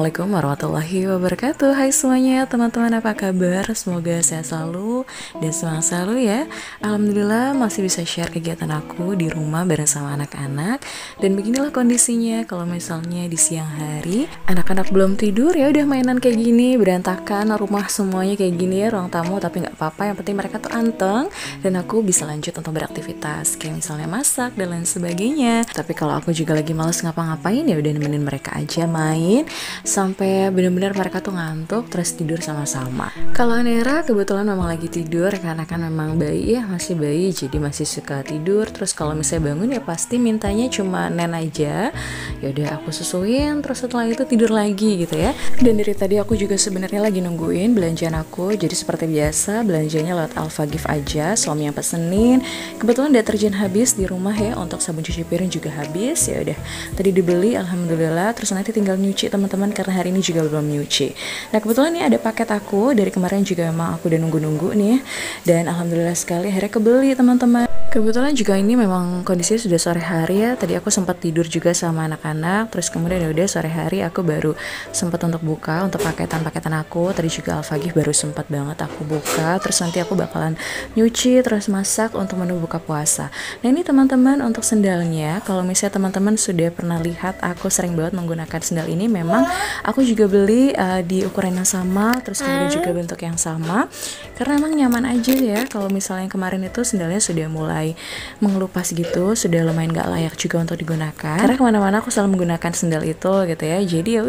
Assalamualaikum warahmatullahi wabarakatuh. Hai semuanya teman-teman, apa kabar? Semoga sehat selalu dan semangat selalu ya. Alhamdulillah masih bisa share kegiatan aku di rumah bareng sama anak-anak. Dan beginilah kondisinya kalau misalnya di siang hari anak-anak belum tidur, ya udah mainan kayak gini, berantakan rumah semuanya kayak gini ya, ruang tamu. Tapi nggak apa-apa, yang penting mereka tuh anteng dan aku bisa lanjut untuk beraktivitas kayak misalnya masak dan lain sebagainya. Tapi kalau aku juga lagi males ngapa-ngapain, ya udah nemenin mereka aja main sampai benar-benar mereka tuh ngantuk terus tidur sama-sama. Kalau Nera kebetulan memang lagi tidur karena kan memang bayi ya, masih bayi jadi masih suka tidur. Terus kalau misalnya bangun ya pasti mintanya cuma nen aja. Ya udah aku susuin terus setelah itu tidur lagi gitu ya. Dan dari tadi aku juga sebenarnya lagi nungguin belanjaan aku. Jadi seperti biasa belanjanya lewat Alfa Gift aja, suami yang pesenin. Kebetulan deterjen habis di rumah ya, untuk sabun cuci piring juga habis. Ya udah tadi dibeli alhamdulillah, terus nanti tinggal nyuci teman-teman karena hari ini juga belum nyuci. Nah kebetulan nih ada paket aku dari kemarin juga, memang aku udah nunggu-nunggu nih dan alhamdulillah sekali akhirnya kebeli teman-teman. Kebetulan juga ini memang kondisinya sudah sore hari ya. Tadi aku sempat tidur juga sama anak-anak, terus kemudian udah sore hari aku baru sempat untuk buka untuk paketan-paketan aku. Tadi juga Alfa Gift baru sempat banget aku buka, terus nanti aku bakalan nyuci terus masak untuk menu buka puasa. Nah ini teman-teman untuk sendalnya, kalau misalnya teman-teman sudah pernah lihat aku sering banget menggunakan sendal ini, memang aku juga beli di ukuran yang sama, terus kemudian juga bentuk yang sama karena emang nyaman aja ya. Kalau misalnya kemarin itu sendalnya sudah mulai mengelupas gitu, sudah lumayan gak layak juga untuk digunakan karena kemana-mana aku selalu menggunakan sendal itu gitu ya. Jadi ya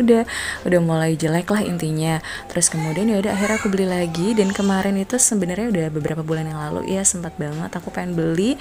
udah mulai jelek lah intinya. Terus kemudian ya udah akhirnya aku beli lagi, dan kemarin itu sebenarnya udah beberapa bulan yang lalu ya, sempat banget aku pengen beli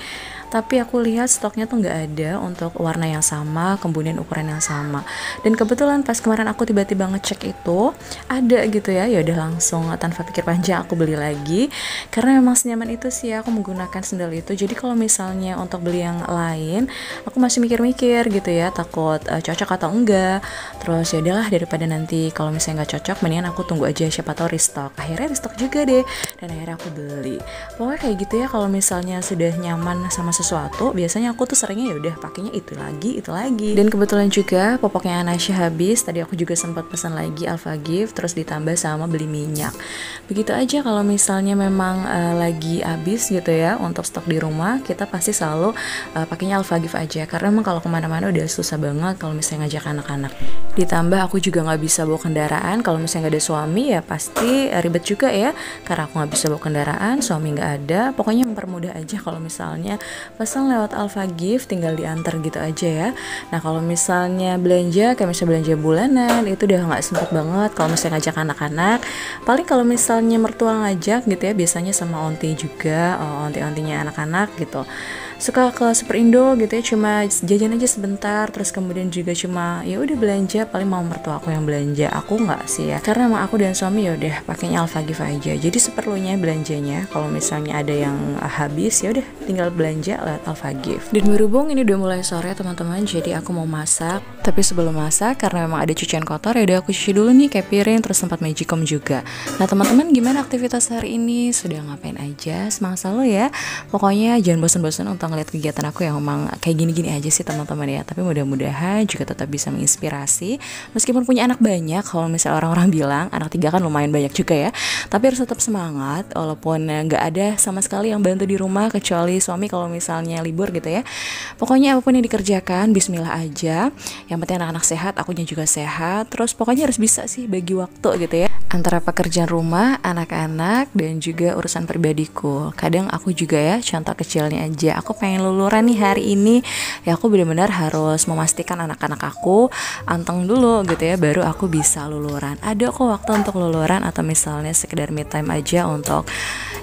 tapi aku lihat stoknya tuh nggak ada untuk warna yang sama, kemudian ukuran yang sama. Dan kebetulan pas kemarin aku tiba-tiba ngecek itu ada gitu ya, ya udah langsung tanpa pikir panjang aku beli lagi karena memang senyaman itu sih ya aku menggunakan sendal itu. Jadi kalau misalnya untuk beli yang lain aku masih mikir-mikir gitu ya, takut cocok atau enggak. Terus ya udahlah, daripada nanti kalau misalnya nggak cocok mendingan aku tunggu aja, siapa tahu restock. Akhirnya restock juga deh dan akhirnya aku beli. Pokoknya kayak gitu ya, kalau misalnya sudah nyaman sama sesuatu biasanya aku tuh seringnya ya udah pakainya itu lagi. Dan kebetulan juga popoknya Anasya habis, tadi aku juga sempat pesan lagi Alfa Gift terus ditambah sama beli minyak. Begitu aja kalau misalnya memang lagi habis gitu ya untuk stok di rumah, kita pasti selalu pakainya Alfa Gift aja karena emang kalau kemana-mana udah susah banget kalau misalnya ngajak anak-anak. Ditambah aku juga nggak bisa bawa kendaraan, kalau misalnya nggak ada suami ya pasti ribet juga ya karena aku nggak bisa bawa kendaraan, suami nggak ada. Pokoknya mempermudah aja kalau misalnya pesan lewat Alfa Gift, tinggal diantar gitu aja ya. Nah kalau misalnya belanja kayak misalnya belanja bulanan itu udah nggak sempet banget kalau misalnya ngajak anak-anak. Paling kalau misalnya mertua ngajak gitu ya, biasanya sama onti juga, onti-ontinya anak-anak gitu, suka ke Superindo gitu ya, cuma jajan aja sebentar, terus kemudian juga cuma ya udah belanja, paling mau mertua aku yang belanja, aku nggak sih ya karena emang aku dan suami ya udah pakainya Alfa Gift aja. Jadi seperlunya belanjanya, kalau misalnya ada yang habis ya udah tinggal belanja lewat Alfa Gift. Dan berhubung ini udah mulai sore teman-teman, jadi aku mau masak. Tapi sebelum masak karena memang ada cucian kotor, ya udah aku cuci dulu nih kayak piring terus tempat magicom juga. Nah teman-teman, gimana aktivitas hari ini? Sudah ngapain aja? Semangat selalu ya. Pokoknya jangan bosan-bosan untuk ngeliat kegiatan aku yang memang kayak gini-gini aja sih teman-teman ya. Tapi mudah-mudahan juga tetap bisa menginspirasi. Meskipun punya anak banyak, kalau misalnya orang-orang bilang anak 3 kan lumayan banyak juga ya, tapi harus tetap semangat walaupun nggak ada sama sekali yang bantu di rumah kecuali suami kalau misalnya libur gitu ya. Pokoknya apapun yang dikerjakan bismillah aja. Yang penting anak-anak sehat, akunya juga sehat. Terus pokoknya harus bisa sih bagi waktu gitu ya antara pekerjaan rumah, anak-anak, dan juga urusan pribadiku. Kadang aku juga ya, contoh kecilnya aja, aku pengen luluran nih hari ini, ya aku benar-benar harus memastikan anak-anak aku anteng dulu gitu ya, baru aku bisa luluran. Ada kok waktu untuk luluran atau misalnya sekedar me time aja untuk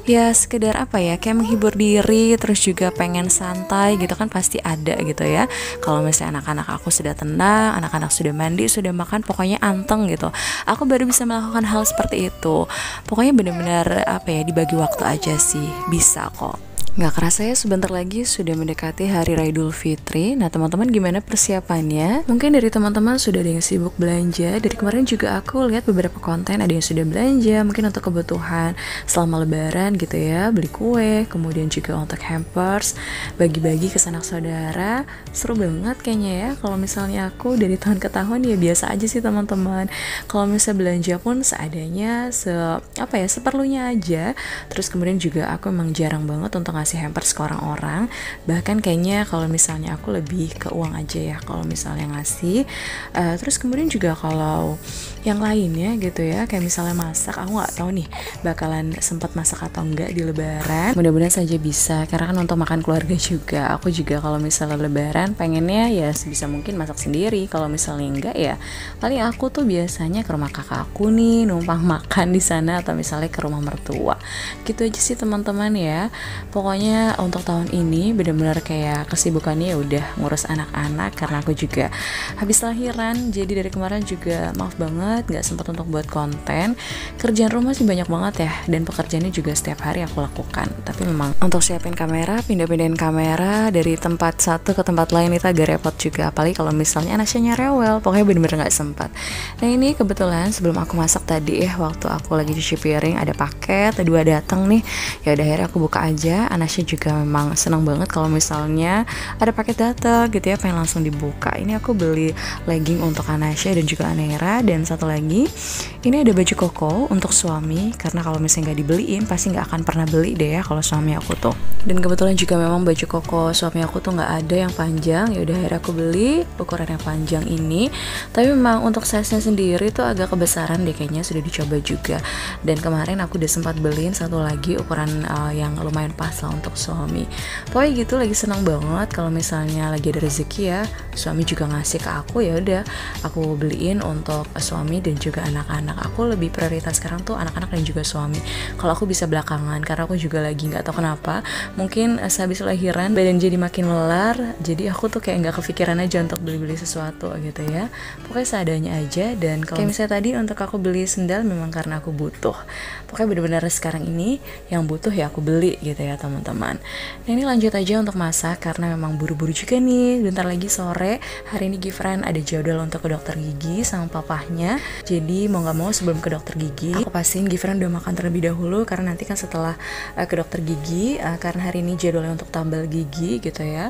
ya sekedar apa ya, kayak menghibur diri, terus juga pengen santai gitu kan pasti ada gitu ya. Kalau misalnya anak-anak aku sudah tenang, anak-anak sudah mandi, sudah makan, pokoknya anteng gitu, aku baru bisa melakukan hal seperti itu. Pokoknya benar-benar apa ya, dibagi waktu aja sih, bisa kok. Nggak kerasa ya sebentar lagi sudah mendekati Hari Raya Idul Fitri. Nah teman-teman gimana persiapannya? Mungkin dari teman-teman sudah ada yang sibuk belanja. Dari kemarin juga aku lihat beberapa konten ada yang sudah belanja, mungkin untuk kebutuhan selama lebaran gitu ya, beli kue, kemudian juga untuk hampers, bagi-bagi ke sanak saudara. Seru banget kayaknya ya. Kalau misalnya aku dari tahun ke tahun ya biasa aja sih teman-teman. Kalau misalnya belanja pun seadanya, seperlunya aja. Terus kemudian juga aku emang jarang banget untuk ngasih hampers ke orang-orang. Bahkan kayaknya kalau misalnya aku lebih ke uang aja ya kalau misalnya ngasih. Terus kemudian juga kalau yang lainnya gitu ya, kayak misalnya masak, aku nggak tahu nih bakalan sempat masak atau enggak di lebaran. Mudah-mudahan saja bisa, karena kan untuk makan keluarga juga. Aku juga kalau misalnya lebaran pengennya ya sebisa mungkin masak sendiri. Kalau misalnya enggak ya paling aku tuh biasanya ke rumah kakak aku nih, numpang makan di sana, atau misalnya ke rumah mertua. Gitu aja sih teman-teman ya. Pokoknya untuk tahun ini benar-benar kayak kesibukannya udah ngurus anak-anak, karena aku juga habis lahiran. Jadi dari kemarin juga maaf banget nggak sempat untuk buat konten. Kerjaan rumah sih banyak banget ya, dan pekerjaannya juga setiap hari aku lakukan. Tapi memang untuk siapin kamera, pindah-pindahin kamera dari tempat satu ke tempat lain itu agak repot juga, apalagi kalau misalnya anaknya rewel. Pokoknya bener-bener nggak sempat. Nah ini kebetulan sebelum aku masak tadi ya, waktu aku lagi cuci piring ada paket, dua datang nih. Ya udah akhirnya aku buka aja. Anasya juga memang senang banget kalau misalnya ada paket datang gitu ya, pengen langsung dibuka. Ini aku beli legging untuk Anasya dan juga Anera, dan satu lagi ini ada baju koko untuk suami, karena kalau misalnya nggak dibeliin pasti nggak akan pernah beli deh ya kalau suami aku tuh. Dan kebetulan juga memang baju koko suami aku tuh nggak ada yang panjang. Ya udah akhirnya aku beli ukuran yang panjang ini, tapi memang untuk size-nya sendiri tuh agak kebesaran deh kayaknya, sudah dicoba juga. Dan kemarin aku udah sempat beliin satu lagi ukuran yang lumayan pas lah untuk suami. Pokoknya gitu, lagi senang banget kalau misalnya lagi ada rezeki ya, suami juga ngasih ke aku, ya udah aku beliin untuk suami dan juga anak-anak. Aku lebih prioritas sekarang tuh anak-anak dan juga suami. Kalau aku bisa belakangan, karena aku juga lagi nggak tahu kenapa, mungkin sehabis lahiran badan jadi makin lelar, jadi aku tuh kayak nggak kepikiran aja untuk beli-beli sesuatu gitu ya. Pokoknya seadanya aja. Dan kalau kayak misalnya tadi untuk aku beli sendal memang karena aku butuh. Pokoknya bener-bener sekarang ini yang butuh ya aku beli gitu ya teman-teman. Nah ini lanjut aja untuk masak, karena memang buru-buru juga nih. Bentar lagi sore, hari ini Gifran ada jadwal untuk ke dokter gigi sama papahnya. Jadi mau gak mau sebelum ke dokter gigi, aku pastiin Gifran udah makan terlebih dahulu, karena nanti kan setelah ke dokter gigi, karena hari ini jadwalnya untuk tambal gigi gitu ya.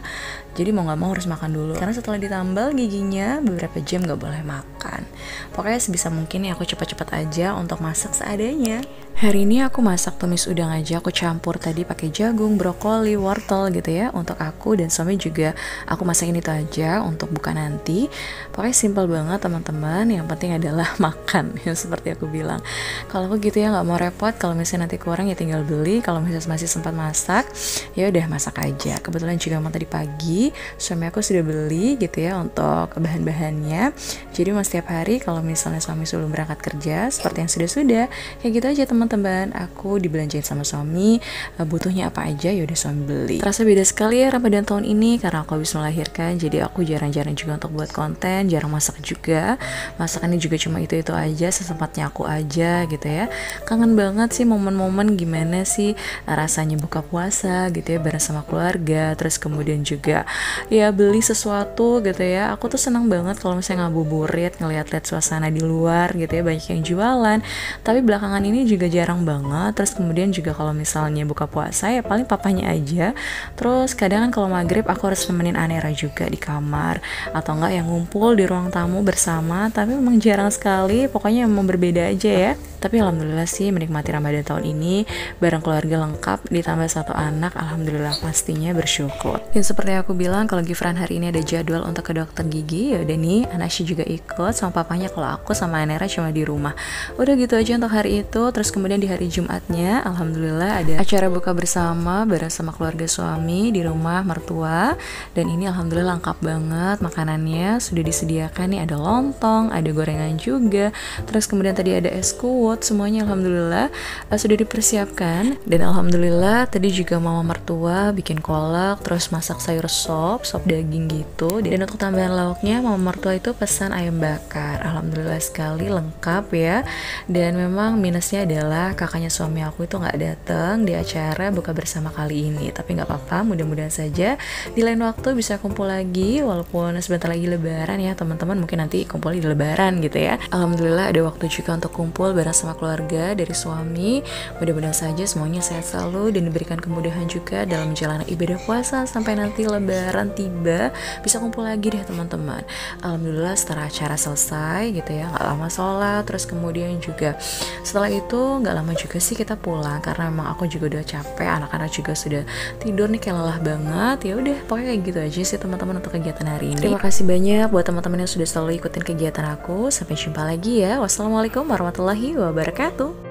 Jadi mau gak mau harus makan dulu, karena setelah ditambal giginya beberapa jam gak boleh makan. Pokoknya sebisa mungkin ya aku cepat-cepat aja untuk masak seadanya. Hari ini aku masak tumis udang aja, aku campur tadi pakai jagung, brokoli, wortel gitu ya untuk aku, dan suami juga aku masakin itu aja untuk buka nanti. Pokoknya simple banget teman-teman, yang penting adalah makan ya, seperti aku bilang. Kalau aku gitu ya nggak mau repot, kalau misalnya nanti kurang ya tinggal beli, kalau misalnya masih sempat masak ya udah masak aja. Kebetulan juga mau tadi pagi suami aku sudah beli gitu ya untuk bahan-bahannya. Jadi mas setiap hari kalau misalnya suami sebelum berangkat kerja, seperti yang sudah-sudah kayak gitu aja teman-teman, aku dibelanjain sama suami, butuhnya apa aja ya udah suami beli. Terasa beda sekali ya Ramadan tahun ini, karena aku habis melahirkan, jadi aku jarang-jarang juga untuk buat konten, jarang masak juga. Masakannya juga cuma itu-itu aja, sesempatnya aku aja gitu ya. Kangen banget sih momen-momen gimana sih rasanya buka puasa gitu ya bareng sama keluarga. Terus kemudian juga ya beli sesuatu gitu ya. Aku tuh senang banget kalau misalnya ngabuburit, ngeliat-liat suasana di luar gitu ya, banyak yang jualan. Tapi belakangan ini juga jarang banget. Terus kemudian juga kalau misalnya buka puasa ya paling papanya aja. Terus kadang kan kalau maghrib aku harus nemenin Anera juga di kamar, atau enggak yang ngumpul di ruang tamu bersama. Tapi memang jarang sekali, pokoknya memang berbeda aja ya. Tapi alhamdulillah sih menikmati Ramadan tahun ini bareng keluarga lengkap, ditambah satu anak, alhamdulillah pastinya bersyukur. Dan seperti aku bilang, kalau Gifran hari ini ada jadwal untuk ke dokter gigi, ya udah nih Anasya juga ikut sama papanya, kalau aku sama Anera cuma di rumah. Udah gitu aja untuk hari itu. Terus kemudian di hari Jumatnya alhamdulillah ada acara buka bersama bareng sama keluarga suami di rumah mertua, dan ini alhamdulillah lengkap banget makanannya, sudah disediakan nih, ada lontong, ada gorengan juga, terus kemudian tadi ada es kuat, semuanya alhamdulillah sudah dipersiapkan. Dan alhamdulillah tadi juga mama mertua bikin kolak, terus masak sayur sop daging gitu. Dan untuk tambahan lauknya mama mertua itu pesan ayam bakar. Alhamdulillah sekali lengkap ya. Dan memang minusnya adalah alhamdulillah kakaknya suami aku itu nggak datang di acara buka bersama kali ini. Tapi nggak apa-apa, mudah-mudahan saja di lain waktu bisa kumpul lagi, walaupun sebentar lagi lebaran ya teman-teman, mungkin nanti kumpul di lebaran gitu ya. Alhamdulillah ada waktu juga untuk kumpul bareng sama keluarga dari suami. Mudah-mudahan saja semuanya sehat selalu dan diberikan kemudahan juga dalam menjalani ibadah puasa sampai nanti lebaran tiba, bisa kumpul lagi deh teman-teman. Alhamdulillah setelah acara selesai gitu ya, nggak lama sholat, terus kemudian juga setelah itu nggak lama juga sih kita pulang karena memang aku juga udah capek, anak-anak juga sudah tidur nih kayak lelah banget. Ya udah pokoknya kayak gitu aja sih teman-teman untuk kegiatan hari ini. Terima kasih banyak buat teman-teman yang sudah selalu ikutin kegiatan aku. Sampai jumpa lagi ya. Wassalamualaikum warahmatullahi wabarakatuh.